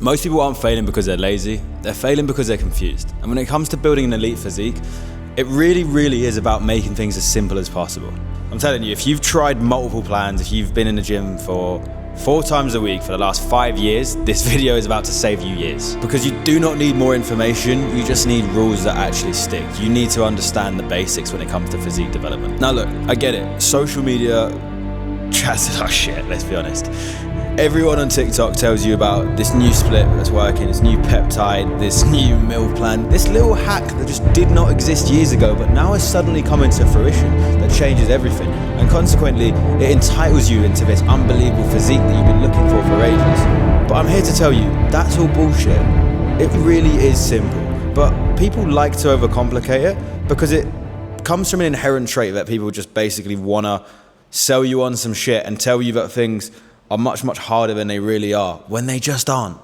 Most people aren't failing because they're lazy, they're failing because they're confused. And when it comes to building an elite physique, it really is about making things as simple as possible. I'm telling you, if you've tried multiple plans, if you've been in the gym for 4 times a week for the last 5 years, this video is about to save you years. Because you do not need more information, you just need rules that actually stick. You need to understand the basics when it comes to physique development. Now look, I get it, social media chats are shit, let's be honest. Everyone on TikTok tells you about this new split that's working, this new peptide, this new meal plan, this little hack that just did not exist years ago, but now has suddenly come into fruition that changes everything. And consequently, it entitles you into this unbelievable physique that you've been looking for ages. But I'm here to tell you, that's all bullshit. It really is simple. But people like to overcomplicate it because it comes from an inherent trait that people just basically wanna sell you on some shit and tell you that things are much harder than they really are, when they just aren't.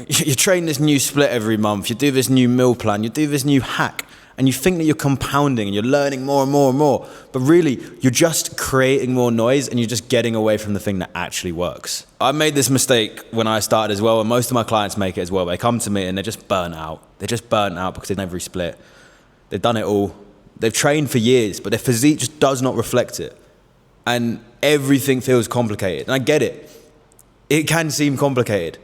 You train this new split every month, you do this new meal plan, you do this new hack, and you think that you're compounding and you're learning more and more, but really, you're just creating more noise and you're just getting away from the thing that actually works. I made this mistake when I started as well, and most of my clients make it as well. They come to me and they're just burnt out. They're just burnt out because they've done every split. They've done it all. They've trained for years, but their physique just does not reflect it. And everything feels complicated. And I get it. It can seem complicated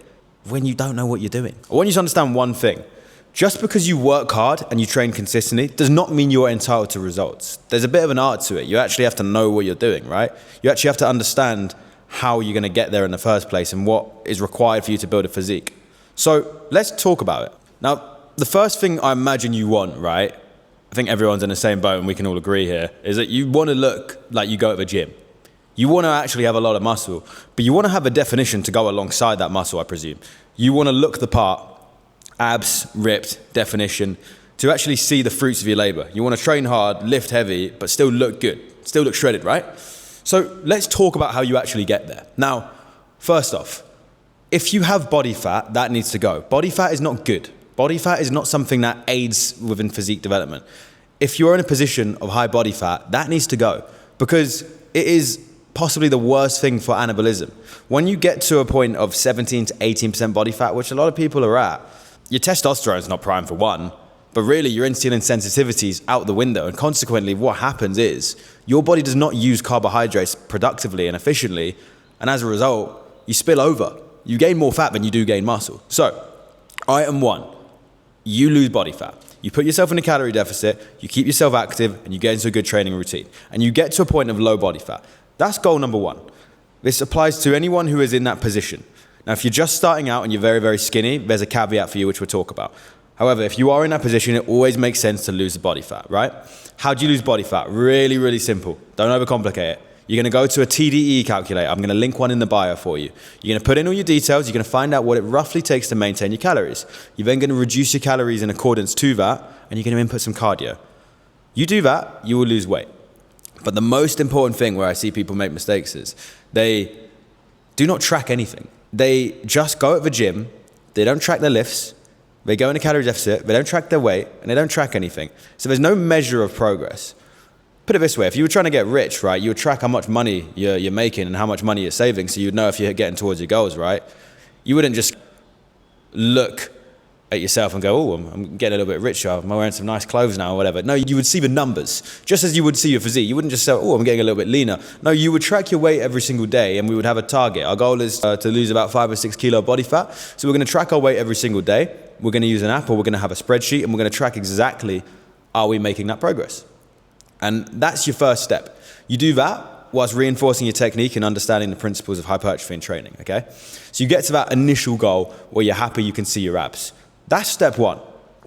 when you don't know what you're doing. I want you to understand one thing. Just because you work hard and you train consistently does not mean you're entitled to results. There's a bit of an art to it. You actually have to know what you're doing, right? You actually have to understand how you're going to get there in the first place and what is required for you to build a physique. So let's talk about it. Now, the first thing I imagine you want, right? I think everyone's in the same boat and we can all agree here, is that you want to look like you go to the gym. You want to actually have a lot of muscle, but you want to have a definition to go alongside that muscle, I presume. You want to look the part, abs, ripped, definition, to actually see the fruits of your labor. You want to train hard, lift heavy, but still look good, still look shredded, right? So let's talk about how you actually get there. Now, first off, if you have body fat, that needs to go. Body fat is not good. Body fat is not something that aids within physique development. If you're in a position of high body fat, that needs to go because it is possibly the worst thing for anabolism. When you get to a point of 17 to 18% body fat, which a lot of people are at, your testosterone is not prime for one, but really your insulin sensitivity is out the window. And consequently, what happens is your body does not use carbohydrates productively and efficiently. And as a result, you spill over. You gain more fat than you do gain muscle. So, item 1, you lose body fat. You put yourself in a calorie deficit, you keep yourself active, and you get into a good training routine. And you get to a point of low body fat. That's goal number 1. This applies to anyone who is in that position. Now, if you're just starting out and you're very skinny, there's a caveat for you, which we'll talk about. However, if you are in that position, it always makes sense to lose the body fat, right? How do you lose body fat? Really simple. Don't overcomplicate it. You're going to go to a TDE calculator. I'm going to link one in the bio for you. You're going to put in all your details. You're going to find out what it roughly takes to maintain your calories. You're then going to reduce your calories in accordance to that, and you're going to input some cardio. You do that, you will lose weight. But the most important thing where I see people make mistakes is they do not track anything. They just go at the gym, they don't track their lifts, they go in a calorie deficit, they don't track their weight, and they don't track anything. So there's no measure of progress. Put it this way, if you were trying to get rich, right, you would track how much money you're making and how much money you're saving so you'd know if you're getting towards your goals, right? You wouldn't just look at yourself and go, oh, I'm getting a little bit richer, I'm wearing some nice clothes now or whatever. No, you would see the numbers, just as you would see your physique. You wouldn't just say, oh, I'm getting a little bit leaner. No, you would track your weight every single day and we would have a target. Our goal is to lose about 5 or 6 kilo of body fat. So we're going to track our weight every single day. We're going to use an app or we're going to have a spreadsheet and we're going to track exactly, are we making that progress? And that's your first step. You do that whilst reinforcing your technique and understanding the principles of hypertrophy and training, okay? So you get to that initial goal where you're happy you can see your abs. That's step 1.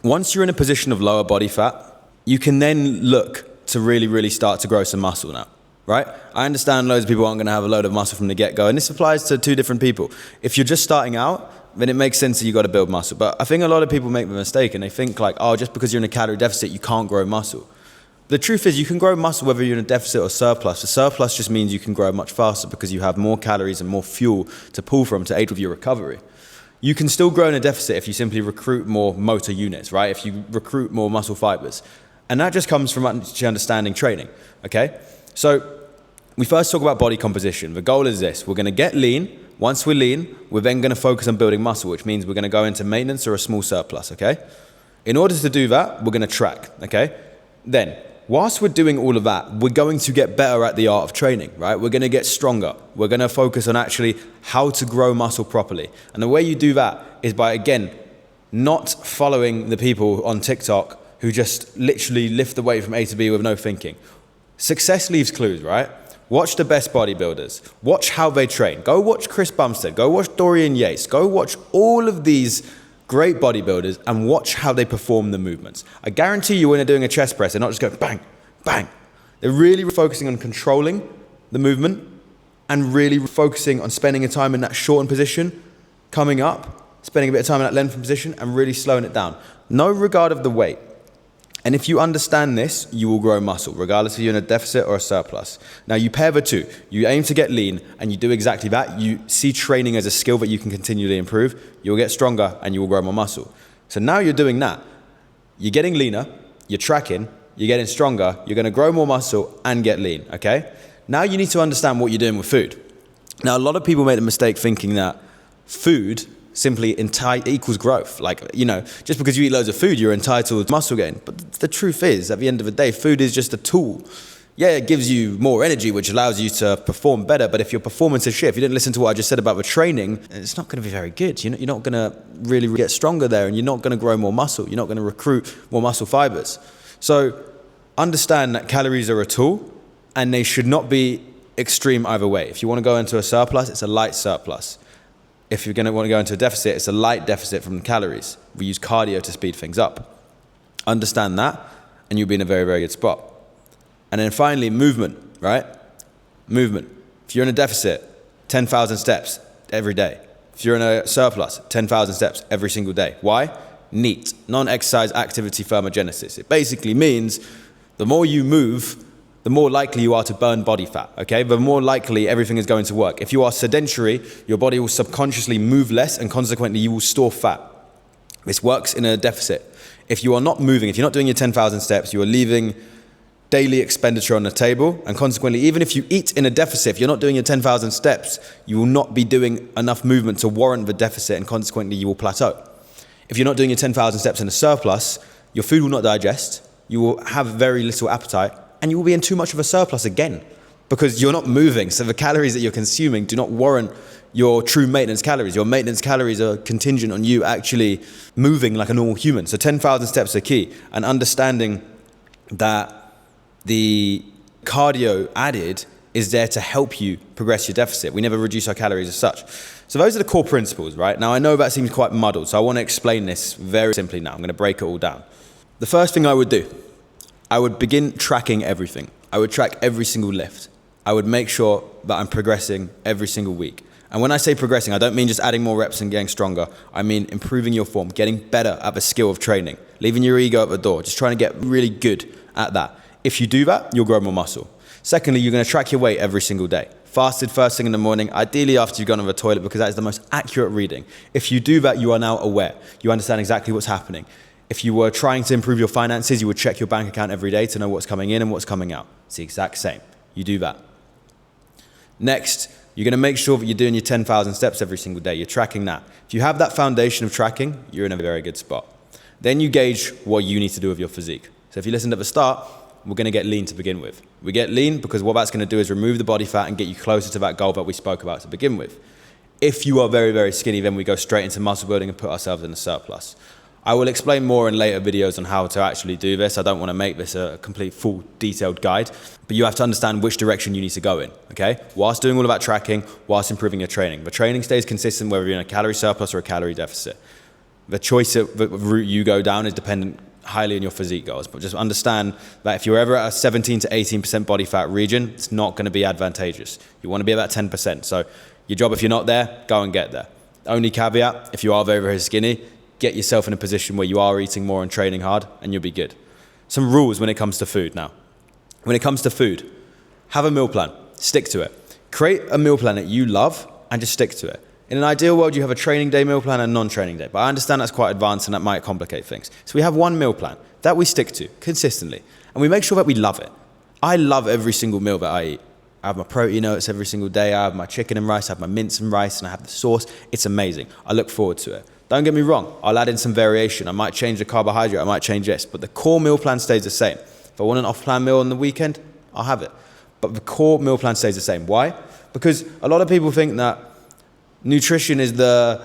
Once you're in a position of lower body fat, you can then look to really start to grow some muscle now, right? I understand loads of people aren't going to have a load of muscle from the get-go, and this applies to 2 different people. If you're just starting out, then it makes sense that you've got to build muscle. But I think a lot of people make the mistake and they think like, oh, just because you're in a calorie deficit, you can't grow muscle. The truth is you can grow muscle whether you're in a deficit or surplus. The surplus just means you can grow much faster because you have more calories and more fuel to pull from to aid with your recovery. You can still grow in a deficit if you simply recruit more motor units, right? If you recruit more muscle fibers. And that just comes from understanding training, okay? So we first talk about body composition. The goal is this. We're going to get lean, Once we're lean, we're then going to focus on building muscle, which means we're going to go into maintenance or a small surplus, okay? In order to do that, we're going to track, okay? Then, whilst we're doing all of that, we're going to get better at the art of training, right? We're going to get stronger. We're going to focus on actually how to grow muscle properly. And the way you do that is by, again, not following the people on TikTok who just literally lift the weight from A to B with no thinking. Success leaves clues, right? Watch the best bodybuilders. Watch how they train. Go watch Chris Bumstead. Go watch Dorian Yates. Go watch all of these great bodybuilders and watch how they perform the movements. I guarantee you when they're doing a chest press, they're not just going bang, bang. They're really focusing on controlling the movement and really focusing on spending a time in that shortened position, coming up, spending a bit of time in that lengthened position and really slowing it down. No regard of the weight. And if you understand this, you will grow muscle, regardless if you're in a deficit or a surplus. Now, you pair the two. You aim to get lean, and you do exactly that. You see training as a skill that you can continually improve. You'll get stronger, and you will grow more muscle. So now you're doing that. You're getting leaner, you're tracking, you're getting stronger, you're going to grow more muscle and get lean, okay? Now you need to understand what you're doing with food. Now, a lot of people make the mistake thinking that food simply equals growth. Like, you know, just because you eat loads of food, you're entitled to muscle gain. But the truth is, at the end of the day, food is just a tool. Yeah, it gives you more energy, which allows you to perform better. But if your performance is shit, if you didn't listen to what I just said about the training, it's not going to be very good. You're not going to really get stronger there, and you're not going to grow more muscle. You're not going to recruit more muscle fibers. So understand that calories are a tool, and they should not be extreme either way. If you want to go into a surplus, it's a light surplus. If you're going to want to go into a deficit, it's a light deficit from calories. We use cardio to speed things up. Understand that, and you'll be in a very, very good spot. And then finally, movement, right? Movement. If you're in a deficit, 10,000 steps every day. If you're in a surplus, 10,000 steps every single day. Why? NEAT, non-exercise activity thermogenesis. It basically means the more you move, the more likely you are to burn body fat, okay? The more likely everything is going to work. If you are sedentary, your body will subconsciously move less, and consequently you will store fat. This works in a deficit. If you are not moving, if you're not doing your 10,000 steps, you are leaving daily expenditure on the table, and consequently, even if you eat in a deficit, if you're not doing your 10,000 steps, you will not be doing enough movement to warrant the deficit, and consequently you will plateau. If you're not doing your 10,000 steps in a surplus, your food will not digest, you will have very little appetite, and you will be in too much of a surplus again because you're not moving. So the calories that you're consuming do not warrant your true maintenance calories. Your maintenance calories are contingent on you actually moving like a normal human. So 10,000 steps are key, and understanding that the cardio added is there to help you progress your deficit. We never reduce our calories as such. So those are the core principles, right? Now, I know that seems quite muddled, so I want to explain this very simply now. I'm going to break it all down. The first thing I would do, I would begin tracking everything. I would track every single lift. I would make sure that I'm progressing every single week. And when I say progressing, I don't mean just adding more reps and getting stronger. I mean improving your form, getting better at the skill of training, leaving your ego at the door, just trying to get really good at that. If you do that, you'll grow more muscle. Secondly, you're going to track your weight every single day. Fasted first thing in the morning, ideally after you've gone on the toilet, because that is the most accurate reading. If you do that, you are now aware. You understand exactly what's happening. If you were trying to improve your finances, you would check your bank account every day to know what's coming in and what's coming out. It's the exact same. You do that. Next, you're going to make sure that you're doing your 10,000 steps every single day. You're tracking that. If you have that foundation of tracking, you're in a very good spot. Then you gauge what you need to do with your physique. So if you listened at the start, we're going to get lean to begin with. We get lean because what that's going to do is remove the body fat and get you closer to that goal that we spoke about to begin with. If you are very, very skinny, then we go straight into muscle building and put ourselves in a surplus. I will explain more in later videos on how to actually do this. I don't want to make this a complete full detailed guide, but you have to understand which direction you need to go in, okay? Whilst doing all of that tracking, whilst improving your training. The training stays consistent whether you're in a calorie surplus or a calorie deficit. The choice of the route you go down is dependent highly on your physique goals, but just understand that if you're ever at a 17 to 18% body fat region, it's not going to be advantageous. You want to be about 10%. So your job, if you're not there, go and get there. Only caveat, if you are very, very skinny, get yourself in a position where you are eating more and training hard, and you'll be good. Some rules when it comes to food now. When it comes to food, have a meal plan. Stick to it. Create a meal plan that you love and just stick to it. In an ideal world, you have a training day meal plan and a non-training day, but I understand that's quite advanced and that might complicate things. So we have one meal plan that we stick to consistently, and we make sure that we love it. I love every single meal that I eat. I have my protein oats every single day. I have my chicken and rice, I have my mince and rice, and I have the sauce. It's amazing. I look forward to it. Don't get me wrong, I'll add in some variation. I might change the carbohydrate, I might change this, but the core meal plan stays the same. If I want an off-plan meal on the weekend, I'll have it. But the core meal plan stays the same. Why? Because a lot of people think that nutrition is the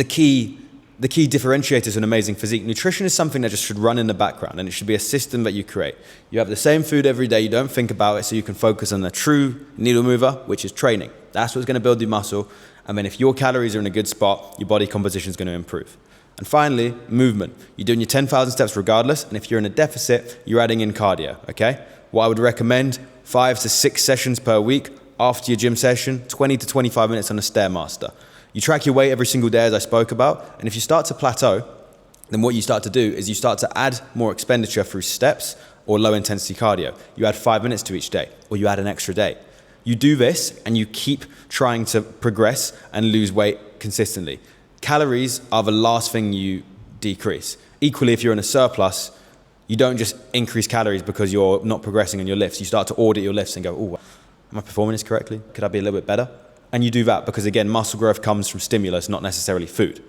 key differentiator to an amazing physique. Nutrition is something that just should run in the background, and it should be a system that you create. You have the same food every day, you don't think about it, so you can focus on the true needle mover, which is training. That's what's gonna build your muscle. And then if your calories are in a good spot, your body composition is gonna improve. And finally, movement. You're doing your 10,000 steps regardless, and if you're in a deficit, you're adding in cardio, okay? What I would recommend, 5 to 6 sessions per week after your gym session, 20 to 25 minutes on a Stairmaster. You track your weight every single day, as I spoke about, and if you start to plateau, then what you start to do is you start to add more expenditure through steps or low intensity cardio. You add 5 minutes to each day, or you add an extra day. You do this and you keep trying to progress and lose weight consistently. Calories are the last thing you decrease. Equally, if you're in a surplus, you don't just increase calories because you're not progressing on your lifts. You start to audit your lifts and go, oh, am I performing this correctly? Could I be a little bit better? And you do that because, again, muscle growth comes from stimulus, not necessarily food,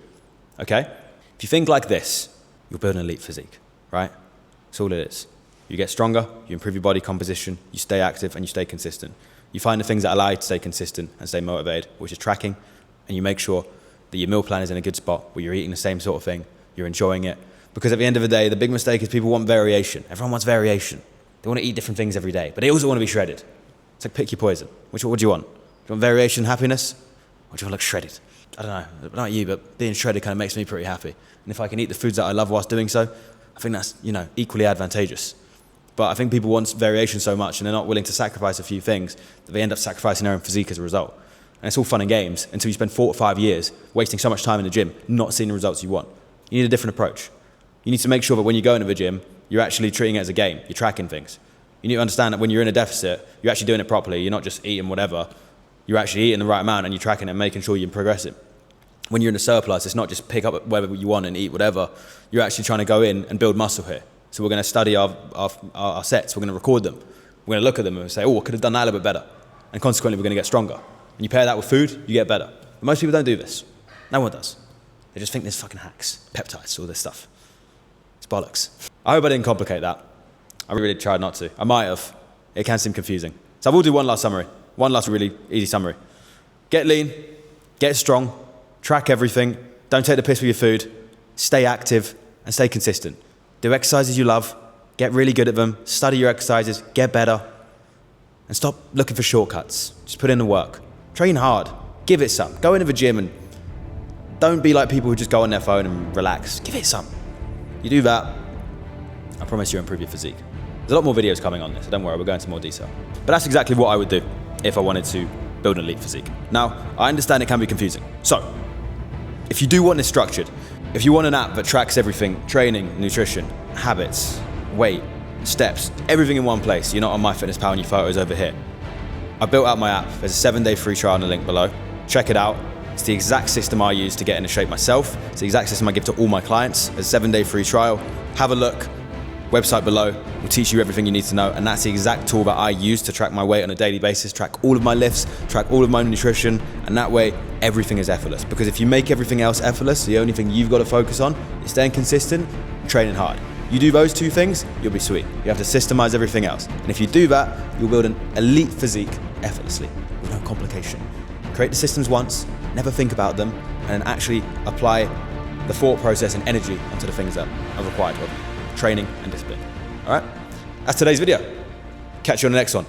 okay? If you think like this, you'll build an elite physique, right? That's all it is. You get stronger, you improve your body composition, you stay active, and you stay consistent. You find the things that allow you to stay consistent and stay motivated, which is tracking, and you make sure that your meal plan is in a good spot where you're eating the same sort of thing, you're enjoying it. Because at the end of the day, the big mistake is people want variation. Everyone wants variation. They want to eat different things every day, but they also want to be shredded. It's like pick your poison. What do you want? Do you want variation, happiness? Or do you want to look shredded? I don't know, not you, but being shredded kind of makes me pretty happy. And if I can eat the foods that I love whilst doing so, I think that's, equally advantageous. But I think people want variation so much and they're not willing to sacrifice a few things that they end up sacrificing their own physique as a result. And it's all fun and games until you spend 4 or 5 years wasting so much time in the gym, not seeing the results you want. You need a different approach. You need to make sure that when you go into the gym, you're actually treating it as a game. You're tracking things. You need to understand that when you're in a deficit, you're actually doing it properly. You're not just eating whatever. You're actually eating the right amount and you're tracking it and making sure you're progressing. When you're in a surplus, it's not just pick up whatever you want and eat whatever. You're actually trying to go in and build muscle here. So we're going to study our sets. We're going to record them. We're going to look at them and say, oh, I could have done that a little bit better. And consequently, we're going to get stronger. And you pair that with food, you get better. But most people don't do this. No one does. They just think there's fucking hacks, peptides, all this stuff. It's bollocks. I hope I didn't complicate that. I really tried not to. I might have. It can seem confusing. So I will do one last summary. One last really easy summary. Get lean, get strong, track everything, don't take the piss with your food, stay active, and stay consistent. Do exercises you love, get really good at them, study your exercises, get better, and stop looking for shortcuts. Just put in the work. Train hard, give it some. Go into the gym and don't be like people who just go on their phone and relax. Give it some. You do that, I promise you'll improve your physique. There's a lot more videos coming on this, so don't worry, we'll go into more detail. But that's exactly what I would do if I wanted to build an elite physique. Now, I understand it can be confusing. So, if you do want this structured, if you want an app that tracks everything, training, nutrition, habits, weight, steps, everything in one place, you're not on MyFitnessPal and your photos over here. I built out my app. There's a 7-day free trial in the link below. Check it out. It's the exact system I use to get into shape myself. It's the exact system I give to all my clients. There's a 7-day free trial. Have a look. Website below will teach you everything you need to know, and that's the exact tool that I use to track my weight on a daily basis, track all of my lifts, track all of my nutrition, and that way everything is effortless. Because if you make everything else effortless, the only thing you've got to focus on is staying consistent and training hard. You do those 2 things, you'll be sweet. You have to systemize everything else. And if you do that, you'll build an elite physique effortlessly, with no complication. Create the systems once, never think about them, and then actually apply the thought process and energy onto the things that are required of you. Training and discipline. All right? That's today's video. Catch you on the next one.